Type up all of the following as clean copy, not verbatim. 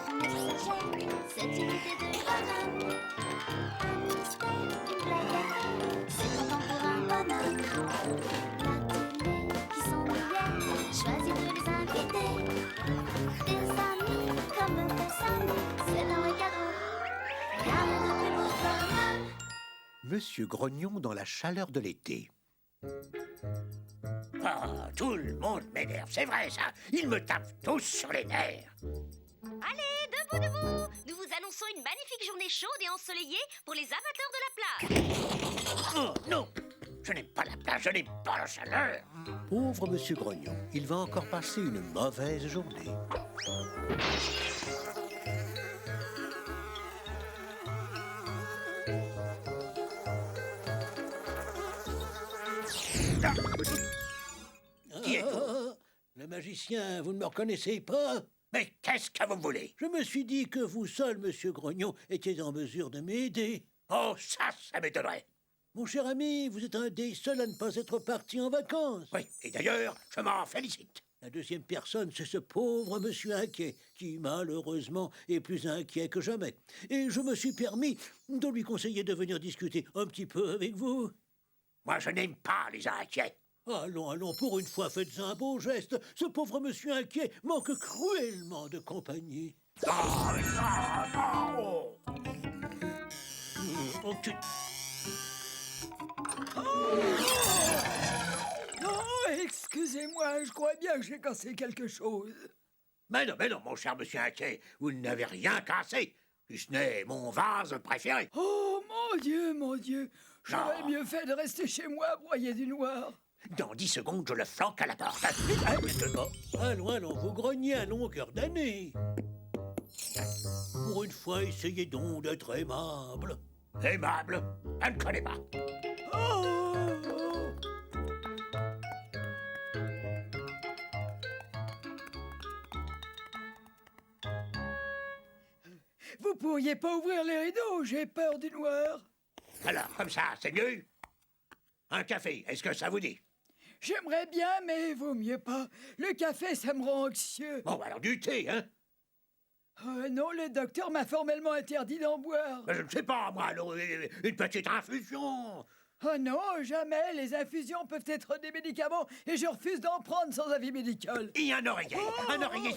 Une messagère, c'est une idée de bonhomme. Un mystère, une blague à faire, c'est content pour un bonhomme. La télé qui s'ennuyait, choisit de les inviter. Des amis comme des amis, c'est un vrai cadeau. Rien de plus beau bonhomme. Monsieur Grognon dans la chaleur de l'été. Ah, tout le monde m'énerve, c'est vrai ça. Ils me tapent tous sur les nerfs. Allez, debout, debout! Nous vous annonçons une magnifique journée chaude et ensoleillée pour les amateurs de la plage. Oh non, je n'aime pas la plage, je n'aime pas la chaleur. Pauvre Monsieur Grognon, il va encore passer une mauvaise journée. Qui êtes-vous? Le magicien, vous ne me reconnaissez pas? Mais qu'est-ce que vous voulez? Je me suis dit que vous seul, monsieur Grognon, étiez en mesure de m'aider. Oh, ça m'étonnerait. Mon cher ami, vous êtes un des seuls à ne pas être parti en vacances. Oui, et d'ailleurs, je m'en félicite. La deuxième personne, c'est ce pauvre monsieur inquiet, qui, malheureusement, est plus inquiet que jamais. Et je me suis permis de lui conseiller de venir discuter un petit peu avec vous. Moi, je n'aime pas les inquiets. Allons, allons, pour une fois, faites un beau geste. Ce pauvre monsieur inquiet manque cruellement de compagnie. Oh, non, non. Oh, tu... Oh, excusez-moi, je crois bien que j'ai cassé quelque chose. Mais non, mon cher monsieur inquiet, vous n'avez rien cassé. Si ce n'est mon vase préféré. Oh, mon Dieu, j'aurais Non. mieux fait de rester chez moi à broyer du noir. Dans 10 secondes, je le flanque à la porte. Allons, allons, vous grognez à longueur d'année. Pour une fois, essayez donc d'être aimable. Aimable, elle ne connaît pas. Oh, vous pourriez pas ouvrir les rideaux, j'ai peur du noir. Alors, comme ça, c'est mieux? Un café, est-ce que ça vous dit? J'aimerais bien, mais vaut mieux pas. Le café, ça me rend anxieux. Bon, alors du thé, hein? Non, le docteur m'a formellement interdit d'en boire. Je ne sais pas, moi, alors, une petite infusion. Oh non, jamais. Les infusions peuvent être des médicaments et je refuse d'en prendre sans avis médical. Et un oreiller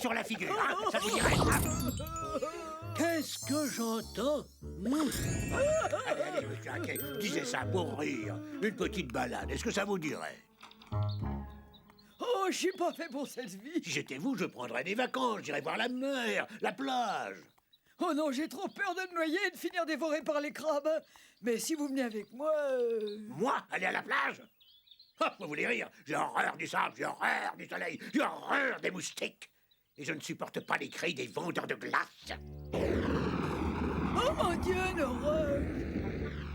sur la figure, hein? Ça vous dirait? Qu'est-ce que j'entends? Allez, monsieur Inquiet, disez ça pour rire. Une petite balade, est-ce que ça vous dirait? Oh, je suis pas fait pour cette vie. Si j'étais vous, je prendrais des vacances, j'irais voir la mer, la plage. Oh non, j'ai trop peur de me noyer et de finir dévoré par les crabes. Mais si vous venez avec moi... Moi, aller à la plage? Ah, vous voulez rire? J'ai horreur du sable, j'ai horreur du soleil, j'ai horreur des moustiques. Et je ne supporte pas les cris des vendeurs de glace. Oh mon Dieu, une horreur.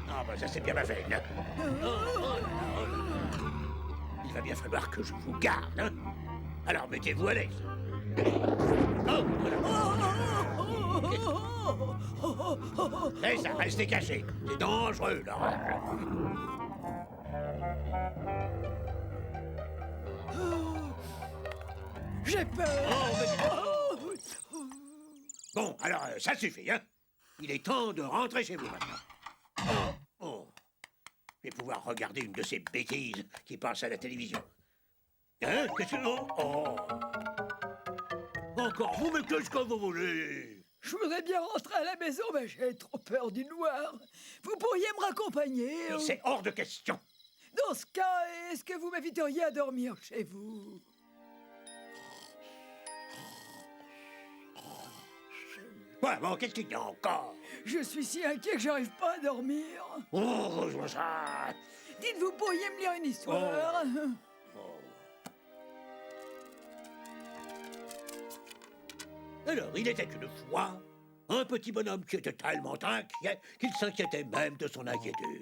Ah, ben ça c'est bien ma veine. Il va bien falloir que je vous garde, hein? Alors mettez-vous à l'aise. Oh, voilà. Et ça, restez cachés. C'est dangereux, l'orage. J'ai peur. Bon, alors, ça suffit, hein? Il est temps de rentrer chez vous maintenant. Oh. Je vais pouvoir regarder une de ces bêtises qui passent à la télévision. Hein? Qu'est-ce que... Oh. Encore vous, mais qu'est-ce que vous voulez? Je voudrais bien rentrer à la maison, mais j'ai trop peur du noir. Vous pourriez me raccompagner? C'est hors de question. Dans ce cas, est-ce que vous m'inviteriez à dormir chez vous? Ouais, bon, qu'est-ce qu'il y a encore? Je suis si inquiet que j'arrive pas à dormir. Oh, je vois ça. Dites, vous pourriez me lire une histoire? Alors, il était une fois un petit bonhomme qui était tellement inquiet qu'il s'inquiétait même de son inquiétude.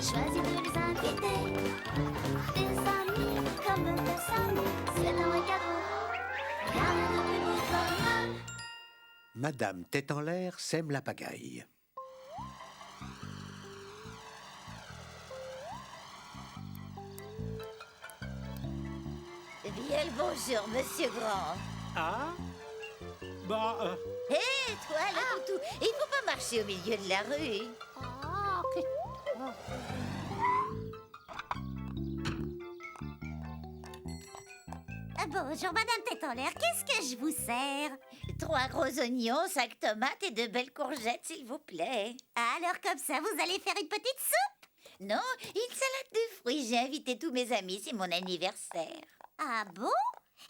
choisi de les inviter. Des amis comme personne, c'est un vrai cadeau. Rien de plus beau comme Madame Tête en l'air sème la pagaille. Bien le bonjour, monsieur Grand. Ah? Bah, Hé, toi, le toutou, il faut pas marcher au milieu de la rue. Bonjour, Madame Tête en l'air, qu'est-ce que je vous sers? 3 gros oignons, 5 tomates et 2 belles courgettes, s'il vous plaît. Alors, comme ça, vous allez faire une petite soupe? Non, une salade de fruits. J'ai invité tous mes amis, c'est mon anniversaire. Ah bon?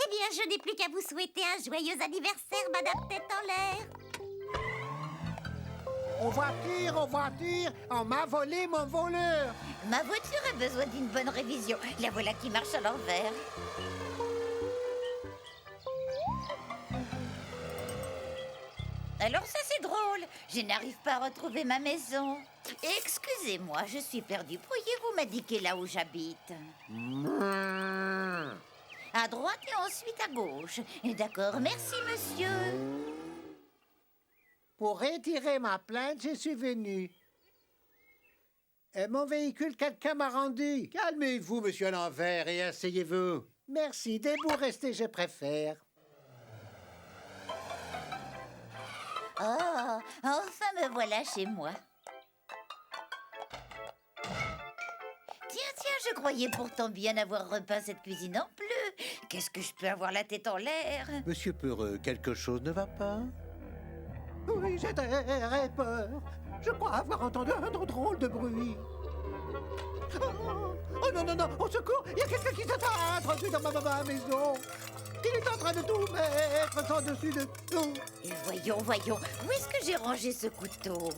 Eh bien, je n'ai plus qu'à vous souhaiter un joyeux anniversaire, Madame Tête en l'air. en voiture, on m'a volé mon voleur. Ma voiture a besoin d'une bonne révision. La voilà qui marche à l'envers. Alors ça c'est drôle, je n'arrive pas à retrouver ma maison. Excusez-moi, je suis perdue. Pourriez-vous m'indiquer là où j'habite? À droite et ensuite à gauche. D'accord, merci monsieur. Pour retirer ma plainte, je suis venu. Mon véhicule, quelqu'un m'a rendu. Calmez-vous, monsieur à l'envers, et asseyez-vous. Merci, debout, restez, je préfère. Oh, enfin me voilà chez moi. Tiens, je croyais pourtant bien avoir repeint cette cuisine en bleu. Qu'est-ce que je peux avoir la tête en l'air? Monsieur Peureux, quelque chose ne va pas? Oui, j'ai très peur. Je crois avoir entendu un drôle de bruit. Oh non, au secours! Il y a quelqu'un qui s'est introduit dans ma maison. Il est en train de tout mettre en dessus de tout. Et voyons, où est-ce que j'ai rangé ce couteau?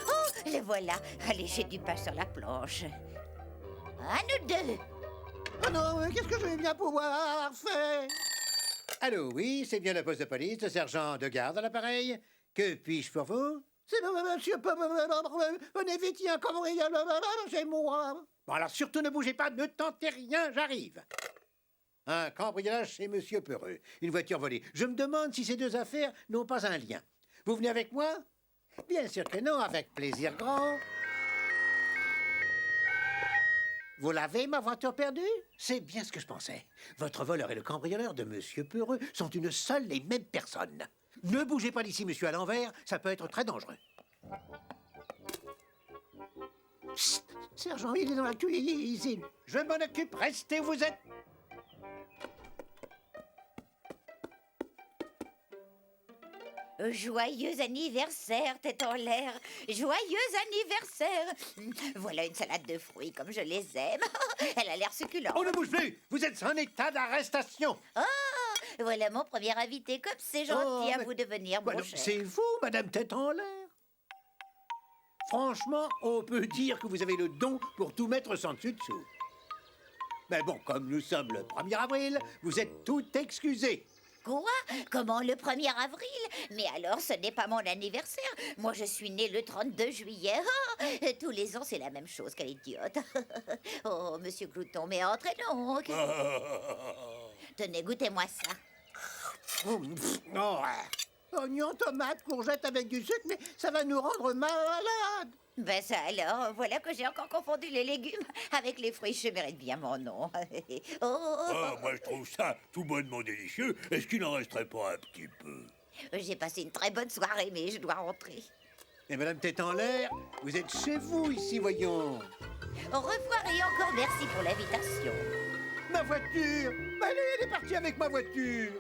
Oh, le voilà. Allez, j'ai du pain sur la planche. À nous deux. Oh non, qu'est-ce que je vais bien pouvoir faire? Allô, oui, c'est bien le poste de police, le sergent de garde à l'appareil. Que puis-je pour vous? C'est monsieur... Venez vite, il y a un cambrioleur chez moi. Bon, alors surtout ne bougez pas, ne tentez rien, j'arrive. Un cambriolage chez monsieur Peureux. Une voiture volée. Je me demande si ces deux affaires n'ont pas un lien. Vous venez avec moi? Bien sûr que non, avec plaisir grand. Vous l'avez, ma voiture perdue? C'est bien ce que je pensais. Votre voleur et le cambrioleur de monsieur Peureux sont une seule et même personne. Ne bougez pas d'ici, monsieur à l'envers, ça peut être très dangereux. Psst, sergent, il est dans la cuisine. Je m'en occupe, restez où vous êtes. Joyeux anniversaire, tête en l'air. Joyeux anniversaire. Voilà une salade de fruits comme je les aime. Elle a l'air succulente. On ne bouge plus. Vous êtes en état d'arrestation. Oh, voilà mon premier invité. Comme c'est gentil à mais- vous de venir, mon cher. C'est vous, madame Tête en l'air. Franchement, on peut dire que vous avez le don pour tout mettre sans dessus-dessous. Mais bon, comme nous sommes le 1er avril, vous êtes tout excusés. Quoi? Comment le 1er avril? Mais alors, ce n'est pas mon anniversaire. Moi, je suis née le 32 juillet. Oh, tous les ans, c'est la même chose, quelle idiote. Oh, monsieur Glouton, mais entrez donc. Tenez, goûtez-moi ça. Oignons, tomates, courgettes avec du sucre, mais ça va nous rendre malades. Ben ça alors, voilà que j'ai encore confondu les légumes avec les fruits. Je mérite bien mon nom. Ah, moi, je trouve ça tout bonnement délicieux. Est-ce qu'il n'en resterait pas un petit peu? J'ai passé une très bonne soirée, mais je dois rentrer. Et madame Tête en l'air, vous êtes chez vous ici, voyons. Au revoir et encore merci pour l'invitation. Ma voiture! Allez, elle est partie avec ma voiture!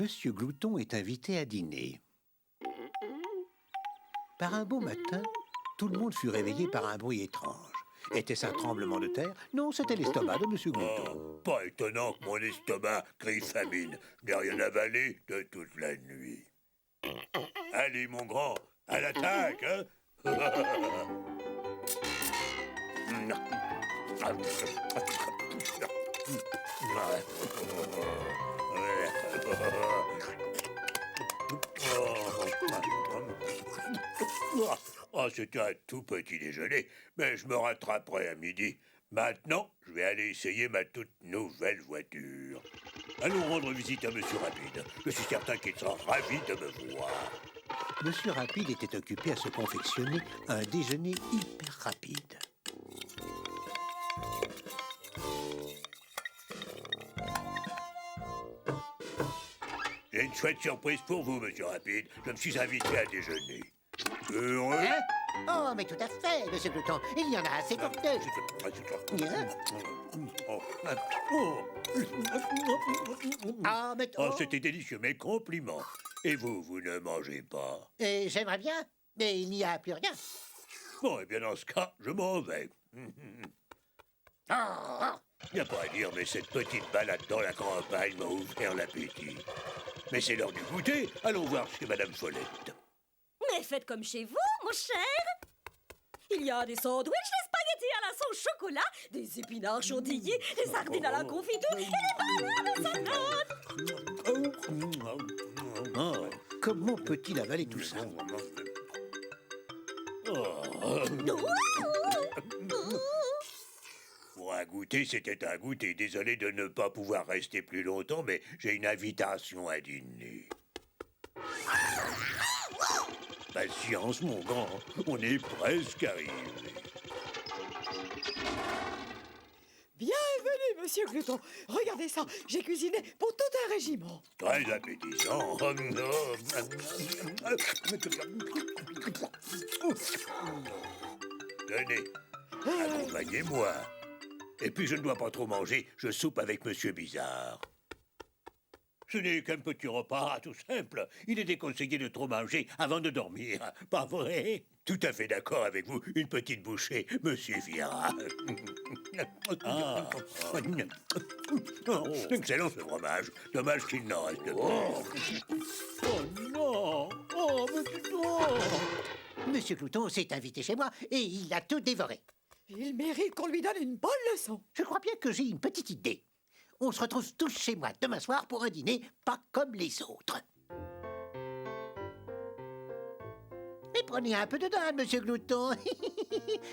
Monsieur Glouton est invité à dîner. Par un beau matin, tout le monde fut réveillé par un bruit étrange. Était-ce un tremblement de terre? Non, c'était l'estomac de Monsieur Glouton. Pas étonnant que mon estomac crie famine. Je n'ai rien avalé de toute la nuit. Allez, mon grand, à l'attaque, hein? Oh, c'était un tout petit déjeuner, mais je me rattraperai à midi. Maintenant, je vais aller essayer ma toute nouvelle voiture. Allons rendre visite à Monsieur Rapide. Je suis certain qu'il sera ravi de me voir. Monsieur Rapide était occupé à se confectionner un déjeuner hyper rapide. J'ai une chouette surprise pour vous, Monsieur Rapide. Je me suis invité à déjeuner. Heureux? Hein? Oh, mais tout à fait, Monsieur Glouton. Il y en a assez pour deux. Hein? Ah, mais... Oh, c'était délicieux, mes compliments. Et vous, vous ne mangez pas? Et j'aimerais bien, mais il n'y a plus rien. Bon, eh bien, dans ce cas, je m'en vais. Il n'y a pas à dire, mais cette petite balade dans la campagne m'a ouvert l'appétit. Mais c'est l'heure du goûter. Allons voir chez Madame Follette. Mais faites comme chez vous, mon cher. Il y a des sandwichs, des spaghettis à la sauce chocolat, des épinards chantilly, des sardines à la confiture et des bananes au salade. Oh, comment peut-il avaler tout ça? Pour un goûter, c'était un goûter. Désolé de ne pas pouvoir rester plus longtemps, mais j'ai une invitation à dîner. Patience, mon grand, on est presque arrivé. Bienvenue, monsieur Glouton. Regardez ça, j'ai cuisiné pour tout un régiment. Très appétissant. Tenez, accompagnez-moi. Et puis je ne dois pas trop manger, je soupe avec Monsieur Bizarre. Ce n'est qu'un petit repas, tout simple. Il est déconseillé de trop manger avant de dormir. Pas vrai? Tout à fait d'accord avec vous. Une petite bouchée me suffira. Excellent ce fromage. Dommage qu'il n'en reste plus. Oh non! Oh, mais c'est trop! Monsieur Glouton s'est invité chez moi et il a tout dévoré. Il mérite qu'on lui donne une bonne leçon. Je crois bien que j'ai une petite idée. On se retrouve tous chez moi demain soir pour un dîner pas comme les autres. Mais prenez un peu de dinde, monsieur Glouton.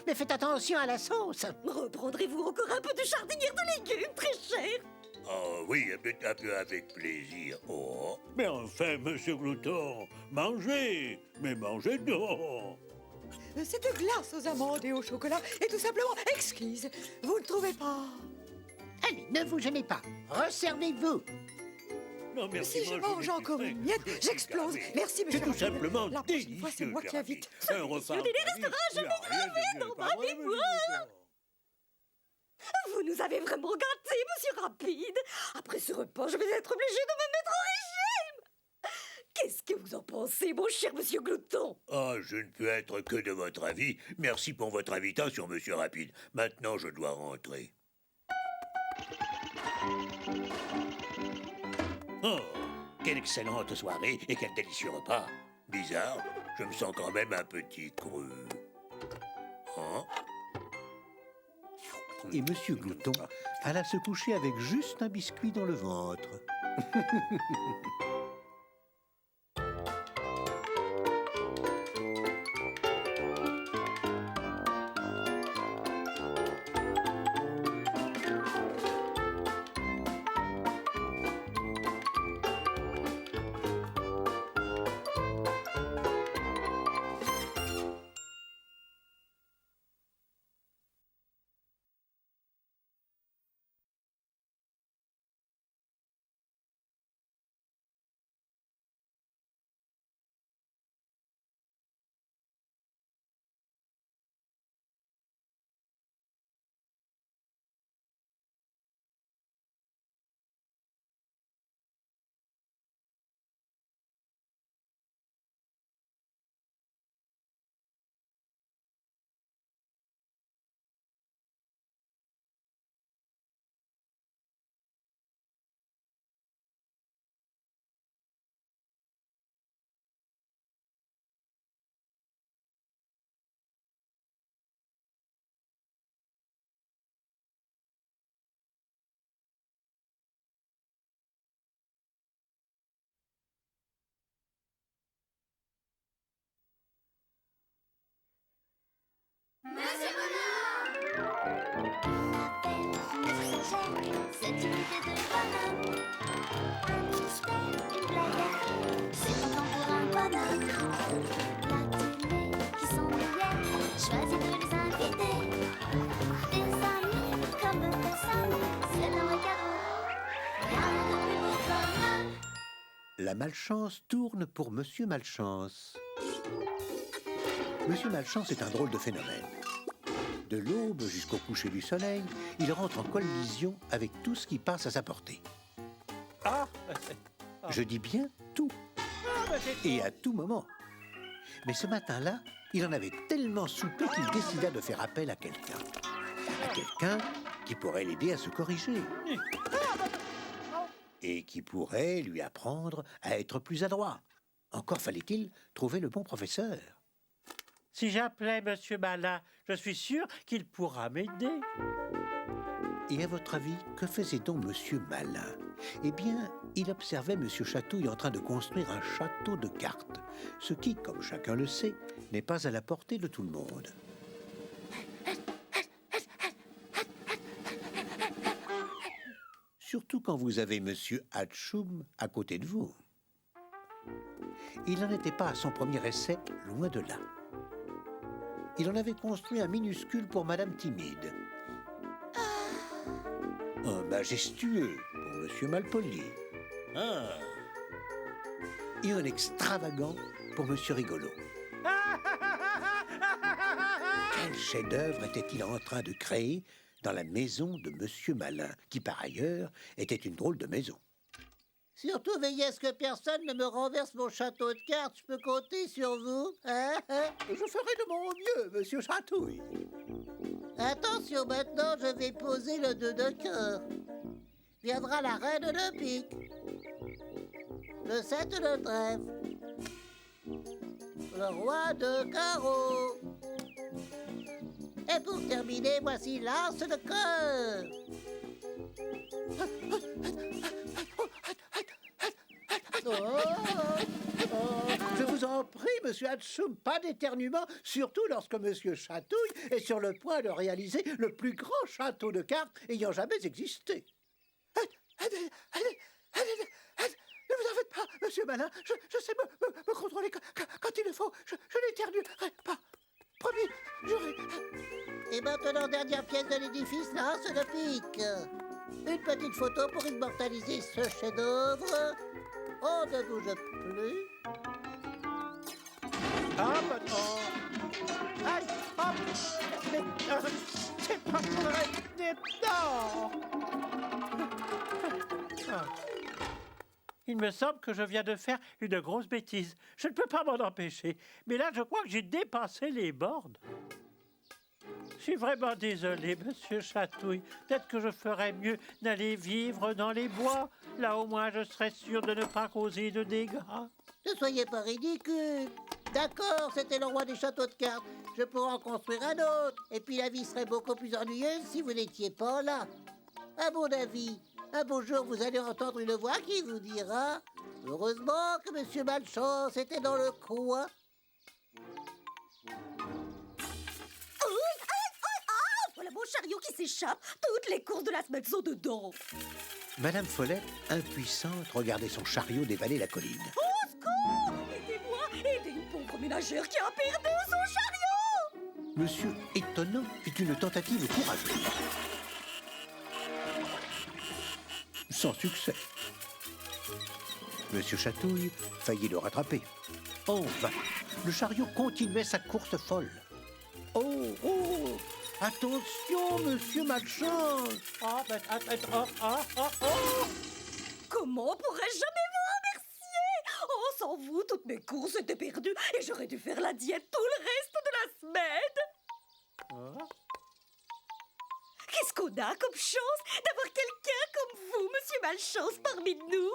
Mais faites attention à la sauce. Reprendrez-vous encore un peu de jardinière de légumes, très cher? Oh oui, un peu avec plaisir. Oh. Mais enfin, Monsieur Glouton, mangez, mais mangez donc. Cette glace aux amandes et au chocolat est tout simplement exquise. Vous ne trouvez pas? Allez, ne vous gênez pas. Resservez-vous. Non, merci, Si je moi, mange n'ai encore plus une faim. miette, Je suis j'explose. gavé. Merci, monsieur C'est tout Rapide. simplement La prochaine fois, délicieux, c'est moi qui invite. Un repas. des restaurants, je vais dans ma mémoire. Vous nous avez vraiment gâtés, monsieur Rapide. Après ce repas, je vais être obligée de me mettre au régime. Qu'est-ce que vous en pensez, mon cher monsieur Glouton? Ah, je ne peux être que de votre avis. Merci pour votre invitation, Monsieur Rapide. Maintenant, je dois rentrer. Oh, quelle excellente soirée et quel délicieux repas. Bizarre, je me sens quand même un petit creux. Hein? Et monsieur Glouton alla se coucher avec juste un biscuit dans le ventre. C'est une idée de bonhomme. Un mystère, une blague à faire. C'est content pour un bonhomme. La télé qui s'ennuyait choisit de les inviter. Des amis comme personne, c'est dans le cadeau. Rien de plus beau bonhomme. La malchance tourne pour Monsieur Malchance. Monsieur Malchance est un drôle de phénomène. De l'aube jusqu'au coucher du soleil, il rentre en collision avec tout ce qui passe à sa portée. Ah, Je dis bien tout, et à tout moment. Mais ce matin-là, il en avait tellement soupé qu'il décida de faire appel à quelqu'un. À quelqu'un qui pourrait l'aider à se corriger. Et qui pourrait lui apprendre à être plus adroit. Encore fallait-il trouver le bon professeur. si j'appelais Monsieur Malin, je suis sûr qu'il pourra m'aider. Et à votre avis, que faisait donc Monsieur Malin? Eh bien, il observait Monsieur Chatouille en train de construire un château de cartes, ce qui, comme chacun le sait, n'est pas à la portée de tout le monde. Surtout quand vous avez Monsieur Hatchoum à côté de vous. Il n'en était pas à son premier essai, loin de là. Il en avait construit un minuscule pour Madame Timide. Un majestueux pour Monsieur Malpoli. Et un extravagant pour Monsieur Rigolo. Quel chef-d'œuvre était-il en train de créer dans la maison de Monsieur Malin, qui par ailleurs était une drôle de maison. Surtout veillez à ce que personne ne me renverse mon château de cartes. Je peux compter sur vous, hein? Je ferai de mon mieux, Monsieur Chatouille. Attention, maintenant, je vais poser le 2 de cœur. Viendra la reine de pique. Le 7 de trèfle. Le roi de carreau. Et pour terminer, voici l'as de cœur. Je vous en prie, Monsieur Hatchoum, pas d'éternuement, surtout lorsque Monsieur Chatouille est sur le point de réaliser le plus grand château de cartes ayant jamais existé. Ne vous en faites pas, Monsieur Malin, je sais me contrôler quand il le faut, je n'éternuerai pas. Promis, juré. Et maintenant, dernière pièce de l'édifice, là, c'est le pic. Une petite photo pour immortaliser ce chef-d'œuvre. On ne bouge plus. Hop, oh. Aïe, hop. Mais, c'est pas pour rester dedans. Il me semble que je viens de faire une grosse bêtise. Je ne peux pas m'en empêcher. Mais là, je crois que j'ai dépassé les bornes. Je suis vraiment désolé, Monsieur Chatouille. Peut-être que je ferais mieux d'aller vivre dans les bois. Là, au moins, je serais sûr de ne pas causer de dégâts. Ne soyez pas ridicule. D'accord, c'était le roi des châteaux de cartes. Je pourrais en construire un autre. Et puis la vie serait beaucoup plus ennuyeuse si vous n'étiez pas là. À mon avis, un beau jour, vous allez entendre une voix qui vous dira « Heureusement que Monsieur Malchance était dans le coin. » Voilà mon chariot qui s'échappe. Toutes les courses de la semaine sont dedans. Madame Follette, impuissante, regardait son chariot dévaler la colline. Au secours! Aidez-moi! Aidez une pauvre ménagère qui a perdu son chariot! Monsieur Étonnant fit une tentative courageuse. Sans succès. Monsieur Chatouille faillit le rattraper. En vain, le chariot continuait sa course folle. Oh, oh! Attention, Monsieur Malchance! Comment pourrais-je jamais vous remercier? Oh, sans vous, toutes mes courses étaient perdues et j'aurais dû faire la diète tout le reste de la semaine. Qu'est-ce qu'on a comme chance d'avoir quelqu'un comme vous, Monsieur Malchance, parmi nous?